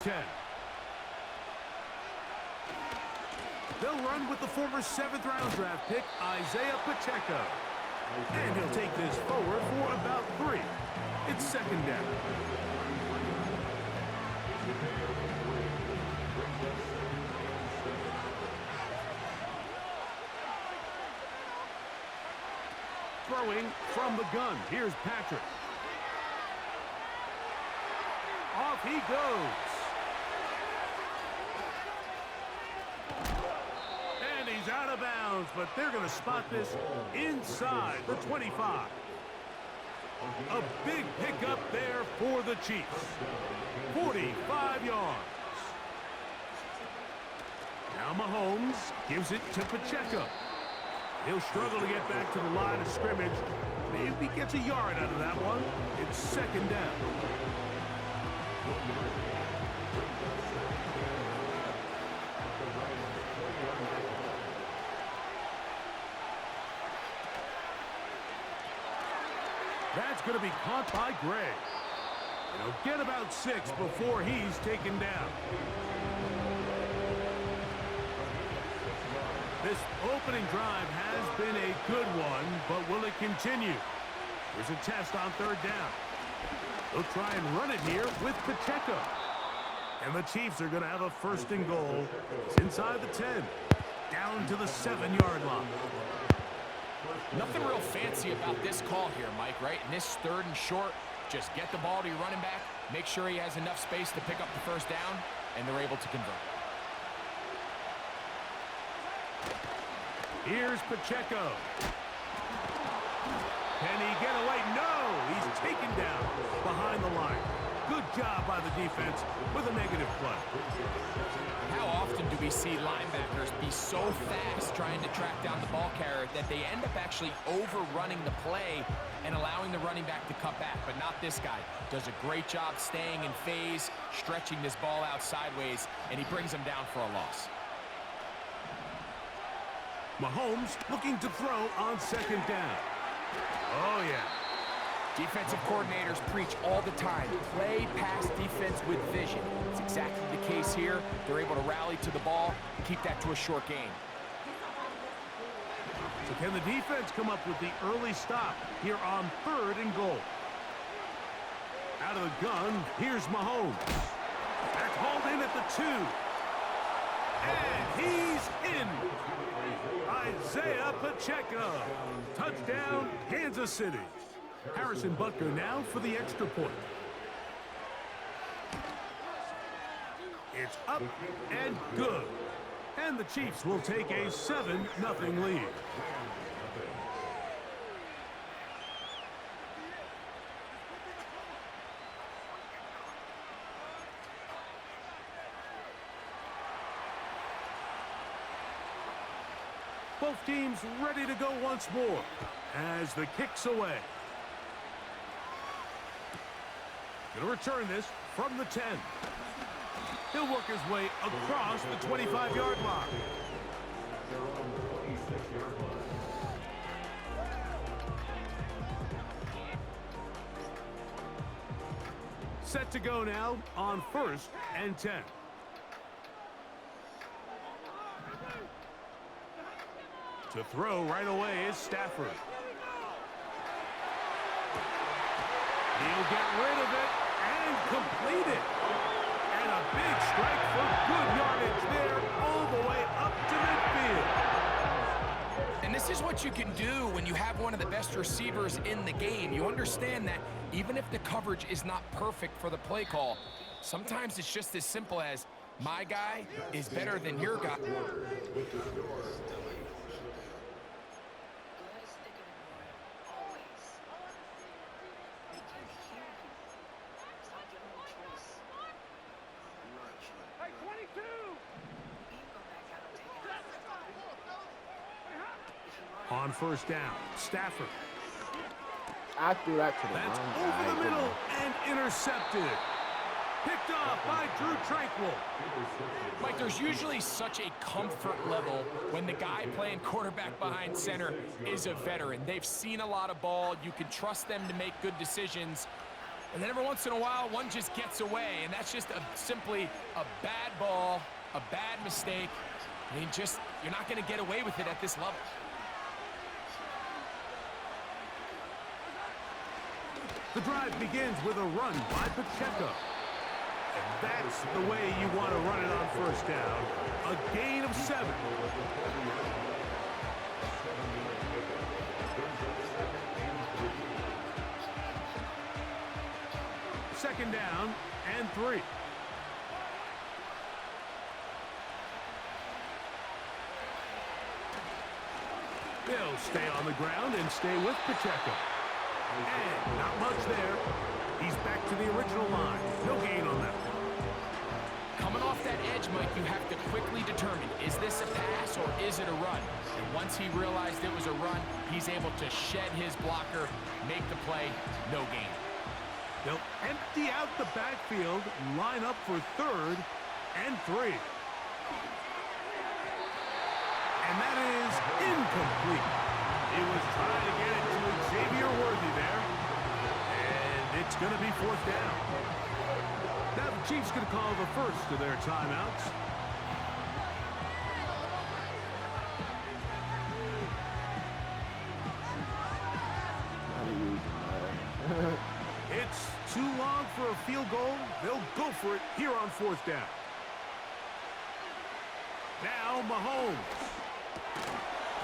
10. They'll run with the former 7th-round draft pick, Isaiah Pacheco. And he'll take this forward for about 3. It's second down. Throwing from the gun. Here's Patrick. Off he goes. And he's out of bounds, but they're going to spot this inside the 25. A big pickup there for the Chiefs. 45 yards. Now Mahomes gives it to Pacheco. He'll struggle to get back to the line of scrimmage. Maybe gets a yard out of that one. It's second down. That's going to be caught by Gray. He'll get about 6 before he's taken down. This opening drive has been a good one, but will it continue? Here's a test on third down. They'll try and run it here with Pacheco. And the Chiefs are going to have a first and goal. It's inside the 10, down to the 7-yard line. Nothing real fancy about this call here, Mike, right? In this third and short, just get the ball to your running back, make sure he has enough space to pick up the first down, and they're able to convert. Here's Pacheco. Can he get away? No! He's taken down behind the line. Good job by the defense with a negative play. How often do we see linebackers be so fast trying to track down the ball carrier that they end up actually overrunning the play and allowing the running back to cut back? But not this guy. Does a great job staying in phase, stretching this ball out sideways, and he brings him down for a loss. Mahomes looking to throw on second down. Oh, yeah. Defensive coordinators preach all the time, play pass defense with vision. It's exactly the case here. They're able to rally to the ball, keep that to a short game. So can the defense come up with the early stop here on third and goal? Out of the gun, here's Mahomes. That's hauled in at the 2. And he's in. Isaiah Pacheco. Touchdown, Kansas City. Harrison Butker now for the extra point. It's up and good. And the Chiefs will take a 7-0 lead. Both teams ready to go once more as the kick's away. Going to return this from the 10. He'll work his way across the 25-yard line. Set to go now on 1st and 10. To throw right away is Stafford. He'll get rid of it and complete it. And a big strike for good yardage there all the way up to midfield. And this is what you can do when you have one of the best receivers in the game. You understand that even if the coverage is not perfect for the play call, sometimes it's just as simple as my guy is better than your guy. On 1st down, Stafford. I threw that to the That's wrong over guy. the middle and intercepted. Picked off by Drew Tranquill. Mike, there's usually such a comfort level when the guy playing quarterback behind center is a veteran. They've seen a lot of ball. You can trust them to make good decisions. And then every once in a while, one just gets away, and that's just simply a bad ball, a bad mistake. I mean, you're not going to get away with it at this level. The drive begins with a run by Pacheco. And that's the way you want to run it on first down. A gain of 7. Second down and 3. They'll stay on the ground and stay with Pacheco. And not much there. He's back to the original line. No gain on that one. Coming off that edge, Mike, you have to quickly determine, is this a pass or is it a run? And once he realized it was a run, he's able to shed his blocker, make the play, no gain. They'll empty out the backfield and line up for 3rd and 3. And that is incomplete. He was trying to get it to Xavier Worthy there. And it's going to be 4th down. Now the Chiefs going to call the first of their timeouts. It's too long for a field goal. They'll go for it here on 4th down. Now Mahomes.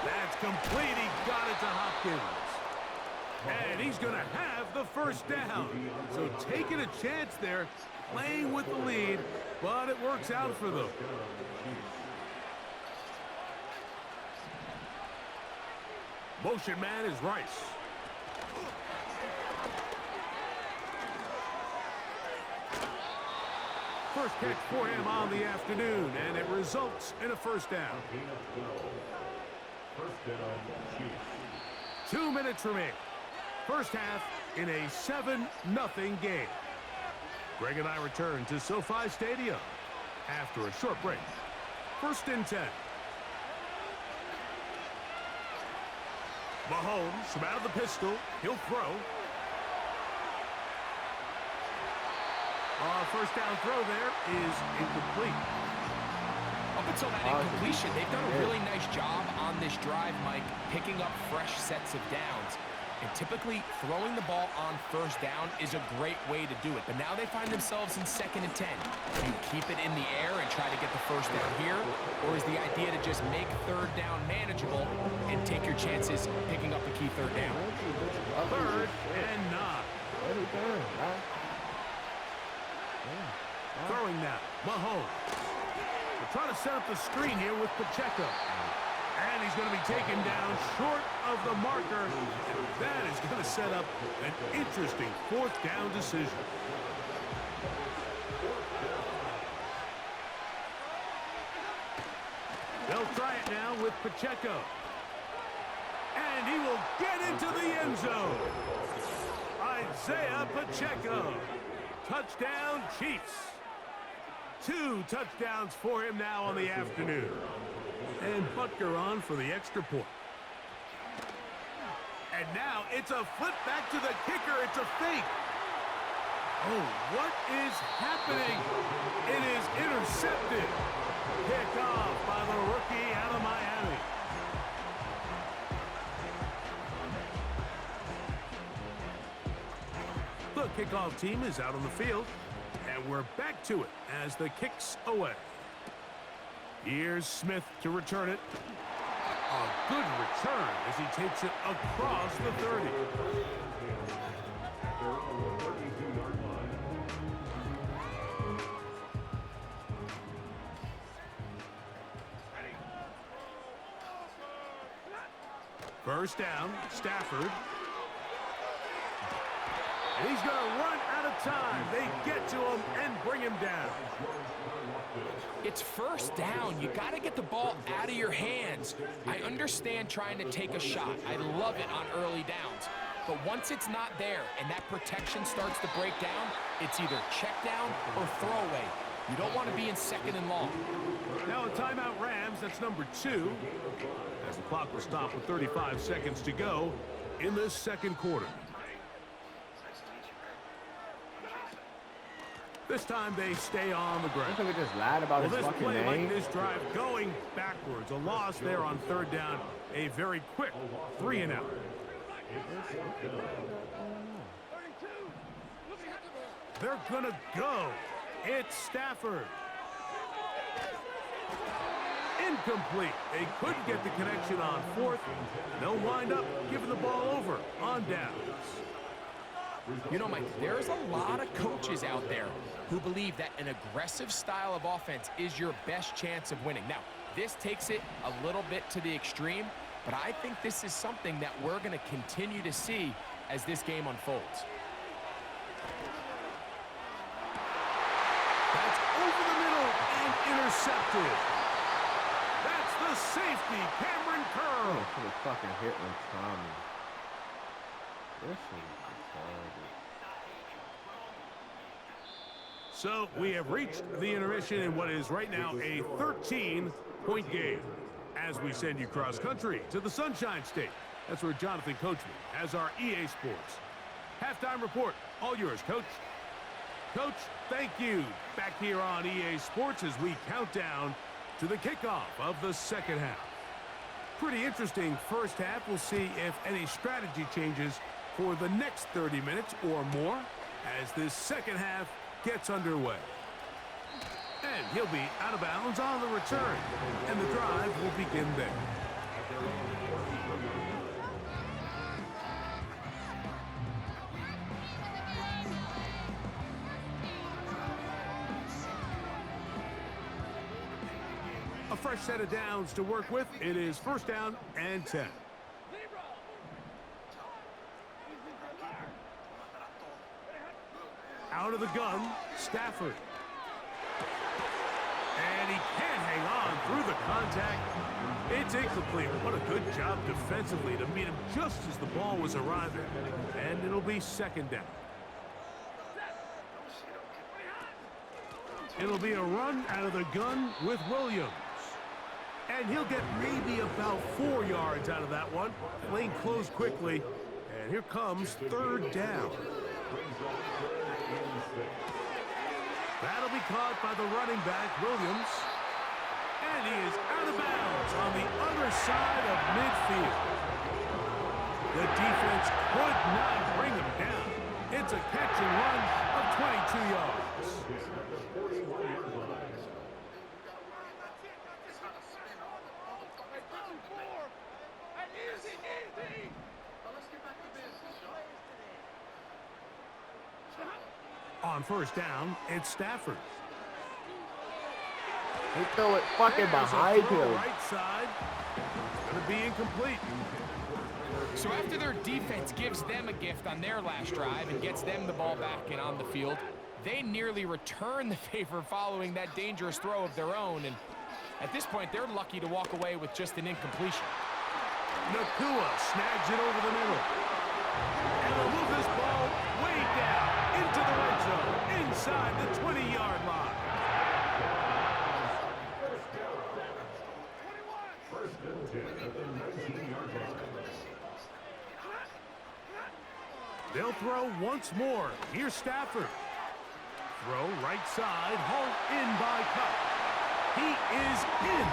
That's complete. He got it to Hopkins. And he's going to have the first down. So taking a chance there, playing with the lead, but it works out for them. Motion man is Rice. First catch for him on the afternoon, and it results in a first down. 2 minutes remain. First half in a 7-0 game. Greg and I return to SoFi Stadium after a short break. 1st and 10. Mahomes from out of the pistol. He'll throw. First down throw there is incomplete. Up until that incompletion, they've done a really nice job on this drive, Mike, picking up fresh sets of downs. And typically, throwing the ball on first down is a great way to do it. But now they find themselves in 2nd and 10. Do you keep it in the air and try to get the first down here? Or is the idea to just make 3rd down manageable and take your chances picking up the key 3rd down? 3rd and 9. Throwing now, Mahomes. They're trying to set up the screen here with Pacheco. And he's going to be taken down short of the marker. And that is going to set up an interesting 4th down decision. They'll try it now with Pacheco. And he will get into the end zone. Isaiah Pacheco. Touchdown, Chiefs. 2 touchdowns for him now on the afternoon. And Butker on for the extra point. And now it's a flip back to the kicker. It's a fake. Oh, what is happening? It is intercepted. Picked off by the rookie out of Miami. The kickoff team is out on the field. And we're back to it as the kick's away. Here's Smith to return it. A good return as he takes it across the 30. First down, Stafford. And he's going to run out of time. They get to him and bring him down. It's first down. You got to get the ball out of your hands. I understand trying to take a shot. I love it on early downs. But once it's not there and that protection starts to break down, it's either check down or throwaway. You don't want to be in 2nd and long. Now a timeout Rams, that's number 2. As the clock will stop with 35 seconds to go in this 2nd quarter. This time they stay on the ground. I think we just lied about Well, his this fucking play, like name. this drive, going backwards. A loss there on third down. A very quick 3-and-out. They're going to go. It's Stafford. Incomplete. They couldn't get the connection on fourth. They'll wind up giving the ball over on downs. You know, Mike, there's a lot of coaches out there who believe that an aggressive style of offense is your best chance of winning. Now, this takes it a little bit to the extreme, but I think this is something that we're going to continue to see as this game unfolds. That's over the middle and intercepted. That's the safety, Cameron Curl. Oh, should have fucking hit on Tommy. This is retarded. So we have reached the intermission in what is right now a 13-point game as we send you cross-country to the Sunshine State. That's where Jonathan Coachman has our EA Sports halftime report. All yours, Coach. Coach, thank you. Back here on EA Sports as we count down to the kickoff of the second half. Pretty interesting first half. We'll see if any strategy changes for the next 30 minutes or more as this second half gets underway. And he'll be out of bounds on the return, and the drive will begin there. A fresh set of downs to work with. It is first down and 10. Out of the gun, Stafford. And he can't hang on through the contact. It's incomplete. What a good job defensively to meet him just as the ball was arriving. And it'll be second down. It'll be a run out of the gun with Williams. And he'll get maybe about 4 yards out of that one. Lane closed quickly. And here comes third down. That'll be caught by the running back, Williams. And he is out of bounds on the other side of midfield. The defense could not bring him down. It's a catch and run of 22 yards. On first down, it's Stafford. He threw it fucking behind him. Right side. It's going to be incomplete. So after their defense gives them a gift on their last drive and gets them the ball back and on the field, they nearly return the favor following that dangerous throw of their own. And at this point, they're lucky to walk away with just an incompletion. Nakua snags it over the middle. And they'll move this ball way down into the red zone, inside the 20-yard line. They'll throw once more. Here's Stafford. Throw right side, hauled in by Cup. He is in.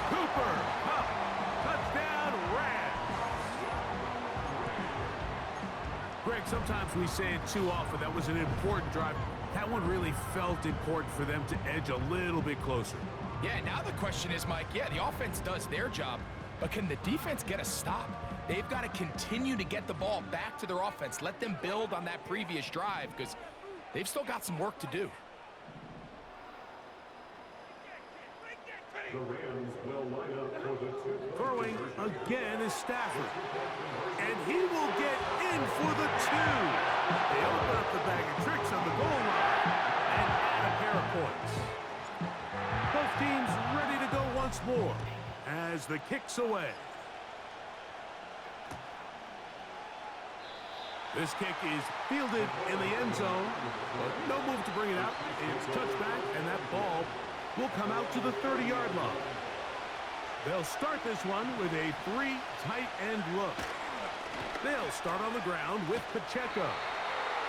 Cooper Cup. Touchdown, Rams. Greg, sometimes we say it too often. That was an important drive. That one really felt important for them to edge a little bit closer. Yeah, now the question is, Mike, yeah, the offense does their job, but can the defense get a stop? They've got to continue to get the ball back to their offense. Let them build on that previous drive because they've still got some work to do. Throwing again is Stafford. And he will get in for the two. They open up the bag of tricks on the goal line and add a pair of points. Both teams ready to go once more as the kick's away. This kick is fielded in the end zone, but no move to bring it out. It's touchback, and that ball will come out to the 30-yard line. They'll start this one with a 3 tight end look. They'll start on the ground with Pacheco.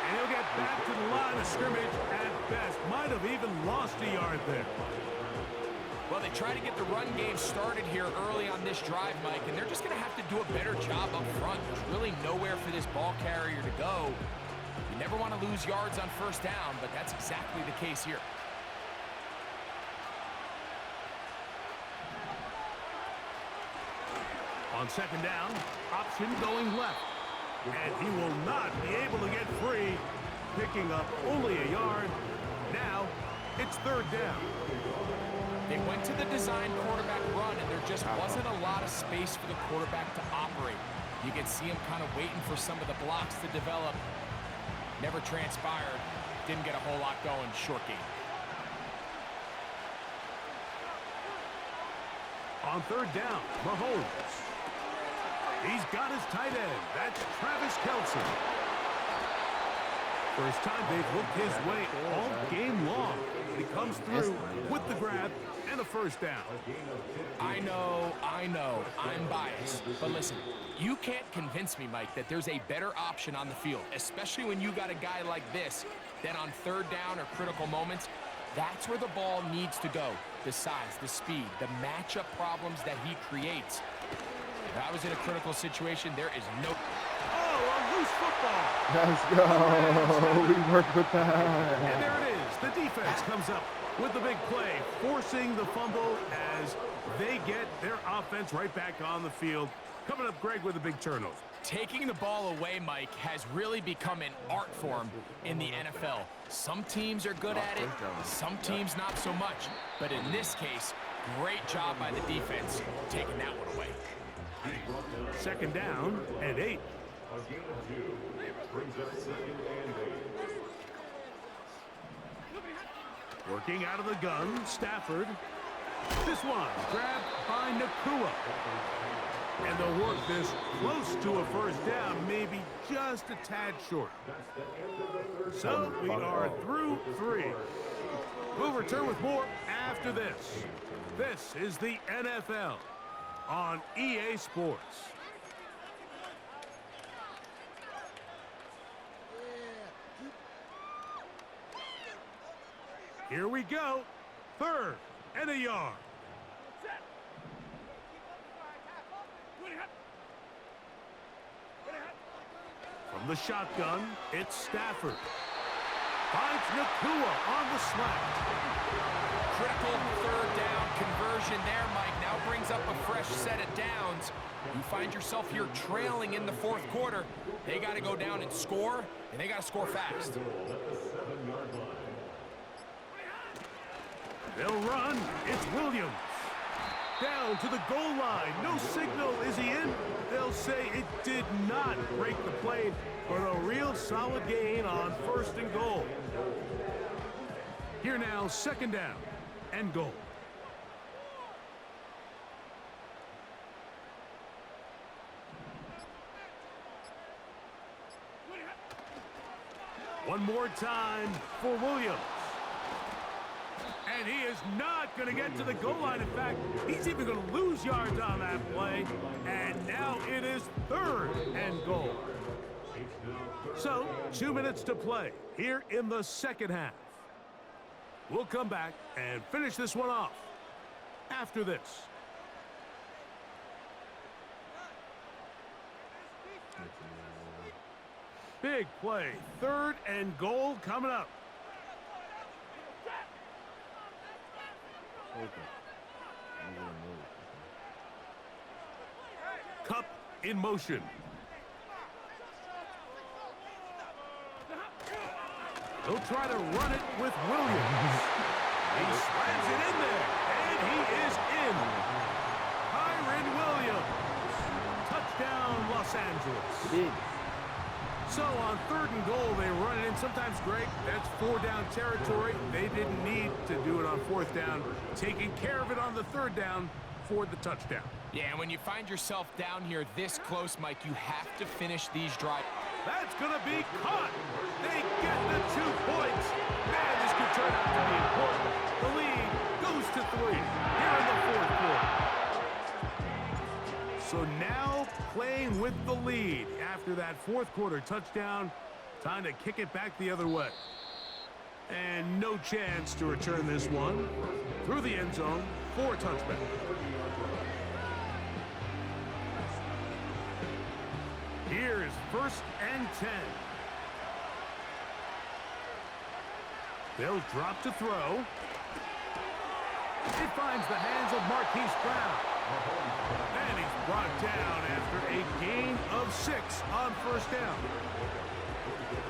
And he'll get back to the line of scrimmage at best. Might have even lost a yard there. Well, they try to get the run game started here early on this drive, Mike, and they're just going to have to do a better job up front. There's really nowhere for this ball carrier to go. You never want to lose yards on first down, but that's exactly the case here. On second down, option going left. And he will not be able to get free, picking up only a yard. Now, it's third down. They went to the design quarterback run, and there just wasn't a lot of space for the quarterback to operate. You could see him kind of waiting for some of the blocks to develop. Never transpired. Didn't get a whole lot going. Short game. On third down, Mahomes. He's got his tight end. That's Travis Kelce. First time they've looked his way all game long. He comes through with the grab and a first down. I know, I'm biased. But listen, you can't convince me, Mike, that there's a better option on the field, especially when you got a guy like this, that on third down or critical moments, that's where the ball needs to go. The size, the speed, the matchup problems that he creates. If I was in a critical situation, there is no... Oh, a loose football. Let's go. We work with that. And there it is. The defense comes up with the big play, forcing the fumble as they get their offense right back on the field. Coming up, Greg, with a big turnover. Taking the ball away, Mike, has really become an art form in the NFL. Some teams are good at it, some teams not so much. But in this case, great job by the defense taking that one away. Second down and 8. Working out of the gun, Stafford. This one grabbed by Nakua. And they'll work this close to a first down, maybe just a tad short. So we are through 3. We'll return with more after this. This is the NFL on EA Sports. Here we go. Third and a yard. From the shotgun, it's Stafford. Finds Nakua on the slant. Critical third down conversion there, Mike. Now brings up a fresh set of downs. You find yourself here trailing in the fourth quarter. They got to go down and score, and they got to score fast. They'll run. It's Williams. Down to the goal line. No signal. Is he in? They'll say it did not break the plane, but a real solid gain on first and goal. Here now, second down and goal. One more time for Williams. And he is not going to get to the goal line. In fact, he's even going to lose yards on that play. And now it is third and goal. So, 2 minutes to play here in the second half. We'll come back and finish this one off after this. Big play. Third and goal coming up. Cup in motion. He'll try to run it with Williams. He slams it in there, and he is in. Kyren Williams. Touchdown, Los Angeles. Big. So on third and goal, they run it in. Sometimes, Greg, that's 4-down territory. They didn't need to do it on fourth down. Taking care of it on the third down for the touchdown. Yeah, and when you find yourself down here this close, Mike, you have to finish these drives. That's going to be caught. They get the 2 points. Man, this could turn out to be important. The lead goes to 3 here in the fourth quarter. So now playing with the lead after that fourth quarter touchdown Time to kick it back the other way. And no chance to return this one. Through the end zone for a touchback. Here's 1st and 10. They'll drop to throw. It finds the hands of Marquise Brown. And he's brought down after a gain of 6 on 1st down.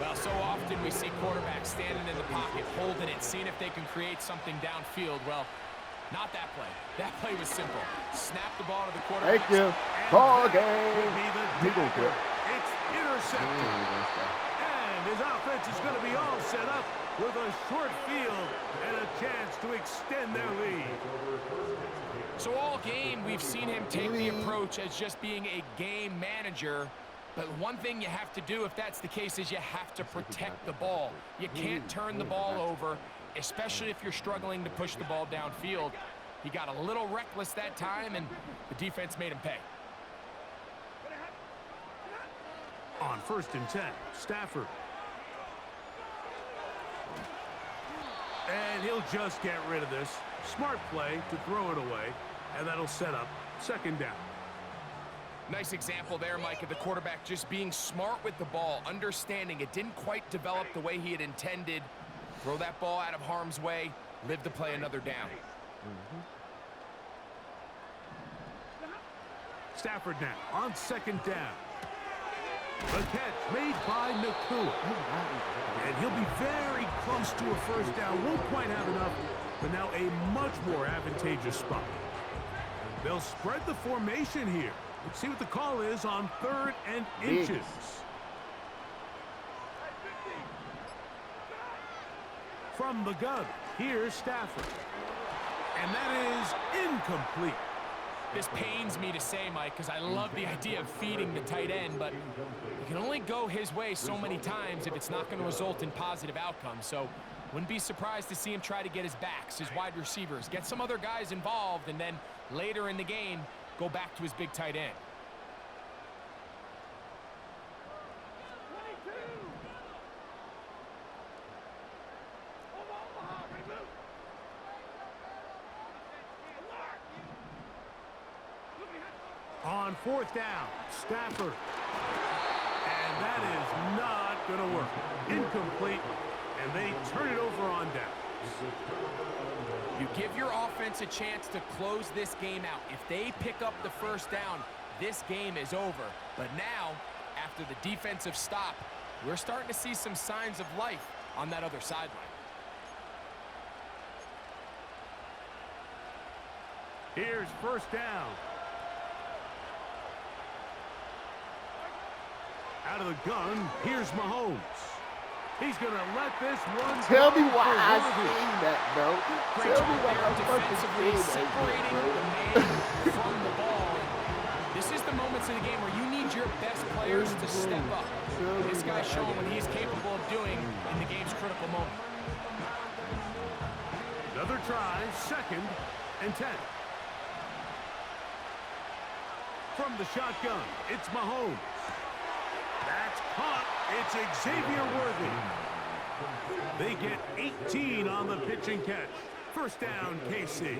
Well, so often we see quarterbacks standing in the pocket, holding it, seeing if they can create something downfield. Well, not that play. That play was simple. Snap the ball to the quarterback. Thank you. Ball game. It's intercepted. And his offense is going to be all set up with a short field and a chance to extend their lead. So all game, we've seen him take the approach as just being a game manager. But one thing you have to do if that's the case is you have to protect the ball. You can't turn the ball over, especially if you're struggling to push the ball downfield. He got a little reckless that time, and the defense made him pay. On 1st and 10, Stafford. And he'll just get rid of this. Smart play to throw it away, and that'll set up 2nd down. Nice example there, Mike, of the quarterback just being smart with the ball, understanding it didn't quite develop the way he had intended. Throw that ball out of harm's way, live to play another down. Stafford now on 2nd down. The catch made by Nakua. And he'll be very close to a 1st down. Won't quite have enough, but now a much more advantageous spot. They'll spread the formation here. Let's see what the call is on 3rd and inches. From the gun, here's Stafford. And that is incomplete. This pains me to say, Mike, because I love the idea of feeding the tight end, but you can only go his way so many times if it's not going to result in positive outcomes. So wouldn't be surprised to see him try to get his backs, his wide receivers, get some other guys involved, and then later in the game, go back to his big tight end. On 4th down, Stafford. And that is not going to work. Incomplete, and they turn it over on downs. You give your offense a chance to close this game out. If they pick up the 1st down, this game is over. But now, after the defensive stop, we're starting to see some signs of life on that other sideline. Here's 1st down. Out of the gun, here's Mahomes. He's going to let this one Tell go me why for I worthy. seen that, bro. Great Tell job me why there I fucking defensively seen that shit, separating bro. the man from the ball. This is the moments of the game where you need your best players to step up. This guy's showing what he's capable of doing in the game's critical moment. Another try, 2nd and 10. From the shotgun, it's Mahomes. That's caught. It's Xavier Worthy. They get 18 on the pitch and catch. 1st down, KC.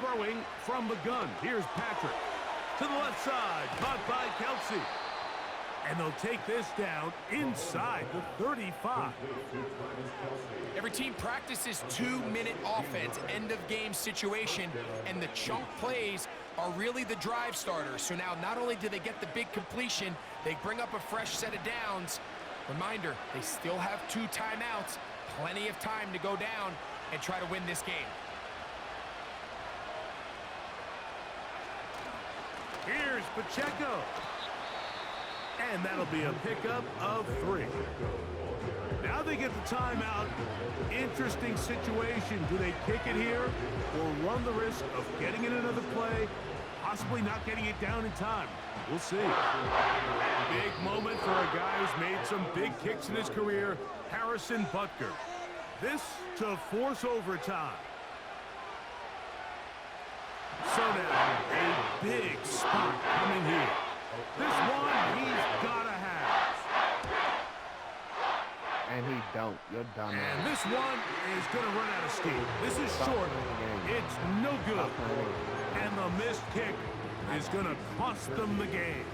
Throwing from the gun. Here's Patrick. To the left side, caught by Kelsey. And they'll take this down inside the 35. Every team practices 2-minute offense, end-of-game situation, and the chunk plays are really the drive starters. So now not only do they get the big completion, they bring up a fresh set of downs. Reminder, they still have 2 timeouts, plenty of time to go down and try to win this game. Here's Pacheco. And that'll be a pickup of 3. Now they get the timeout. Interesting situation. Do they kick it here or run the risk of getting in another play, possibly not getting it down in time? We'll see. Big moment for a guy who's made some big kicks in his career, Harrison Butker. This to force overtime. So now, a big spot coming here. This one he's got to have. And he don't. You're dumb. And this one is going to run out of steam. This is short. It's no good. And the missed kick is going to cost them the game.